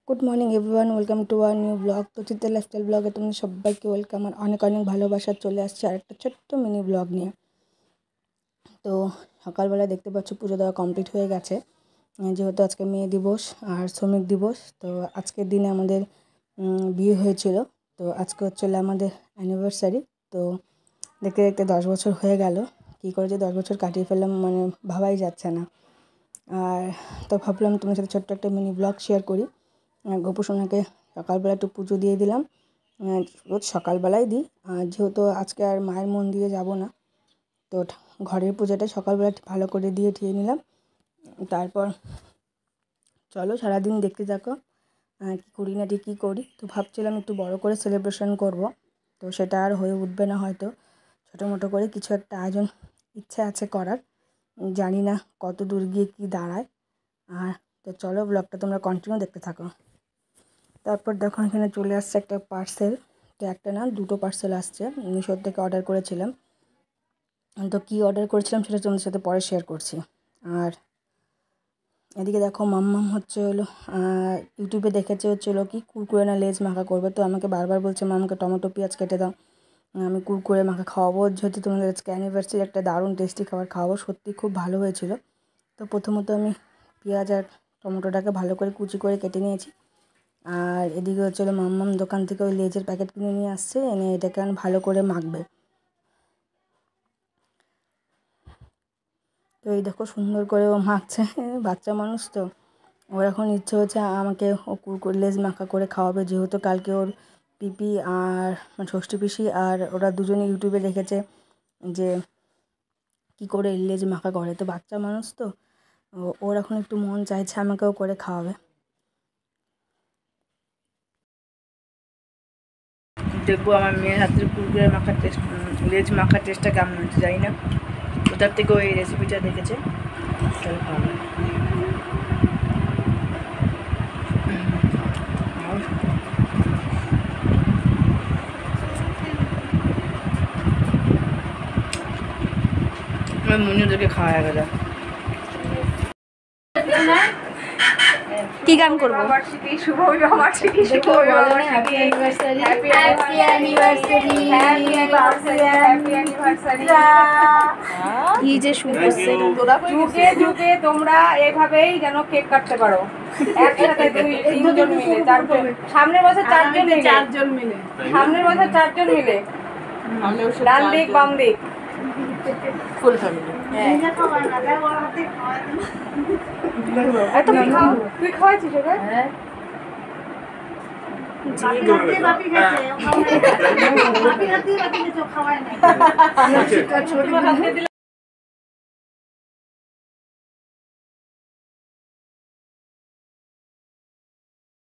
Good morning everyone, welcome to our new blog. তো চিত্তের lifestyle ব্লগে তোমাদের সবাইকে ওয়েলকাম আর অনেক অনেক ভালোবাসা। চলে আসছে আর একটা ছোট্ট মিনি ব্লগ নিয়ে। তো সকালবেলা দেখতে পাচ্ছ পুজো দেওয়া কমপ্লিট হয়ে গেছে, যেহেতু আজকে মেয়ে দিবস আর শ্রমিক দিবস। তো আজকের দিনে আমাদের বিয়ে হয়েছিল। তো আজকে হচ্ছিল আমাদের অ্যানিভার্সারি। তো দেখতে দেখতে 10 বছর হয়ে গেল। কী করে যে 10 বছর কাটিয়ে ফেললাম মানে ভাবাই যাচ্ছে না। আর তো ভাবলাম তোমার সাথে ছোট্ট একটা মিনি ব্লগ শেয়ার করি। গোপুসোনাকে সকালবেলা একটু পুজো দিয়ে দিলাম, রোজ সকালবেলায় দিই। আর যেহেতু আজকে আর মায়ের মন্দিরে যাব না, তো ঘরের পুজোটা সকালবেলা ভালো করে দিয়ে ঠিয়ে নিলাম। তারপর চলো সারাদিন দেখতে থাকো কী করি না ঠিক কী করি। তো ভাবছিলাম একটু বড় করে সেলিব্রেশন করব, তো সেটা আর হয়ে উঠবে না হয়তো। ছোটো মোটো করে কিছু একটা আয়োজন ইচ্ছা আছে করার, জানি না কত দূর গিয়ে কী দাঁড়ায়। আর তো চলো ব্লগটা তোমরা কন্টিনিউ দেখতে থাকো। তারপর দেখো এখানে চলে আসছে একটা পার্সেল। তো একটা না দুটো পার্সেল আসছে, মিশোর থেকে অর্ডার করেছিলাম। তো কী অর্ডার করেছিলাম সেটা তোমাদের সাথে পরে শেয়ার করছি। আর এদিকে দেখো মাম্মাম হলো ইউটিউবে দেখেছে কি কুরকুরে না লেজ মাখা করবে। তো আমাকে বারবার বলছে মা আমাকে টমেটো পেঁয়াজ কেটে দাও, আমি কুরকুরে মাখা খাওয়াবো। যেহেতু তোমাদের আজকে অ্যানিভার্সারি একটা দারুণ টেস্টি খাবার খাওয়াবো। সত্যি খুব ভালো হয়েছিল। তো প্রথমত আমি পেঁয়াজ আর টমেটোটাকে ভালো করে কুচি করে কেটে নিয়েছি। আর এদিকে মাম্মাম দোকান থেকে ওই লেজের প্যাকেট কিনে নিয়ে আসছে, এনে এটাকে ভালো করে মাখবে। তো এই দেখো সুন্দর করে ও মাখছে। বাচ্চা মানুষ তো, ওর এখন ইচ্ছে হচ্ছে আমাকে ও কুরকুরে লেজ মাখা করে খাওয়াবে। যেহেতু কালকে ওর পিপি আর ষষ্ঠী পিসি আর ওরা দুজনে ইউটিউবে দেখেছে যে কী করে লেজ মাখা করে। তো বাচ্চা মানুষ তো, ওর এখন একটু মন চাইছে আমাকেও করে খাওয়াবে। দেখবো আমার মেয়ের হাতের কুরকুরে মাখার টেস্ট, লেজ মাখার টেস্টটা কেমন হচ্ছে জানি না। ওটার থেকেও এই রেসিপিটা দেখেছে, চলো খাওয়াবে। আমার মনে ওদেরকে খাওয়া গেল। কি গান করবো? কি যে শুভ যুগে যুগে তোমরা এভাবেই যেন কেক কাটতে পারো একসাথে, 2-3 জন মিলে, 4 জন, সামনের বছর 4 জন মিলে, সামনের বছর 4 জন মিলে, ডান দিক বাম দিক ফুল ফ্যামিলি। তুই খাওয়াইছিস ওকে? হ্যাঁ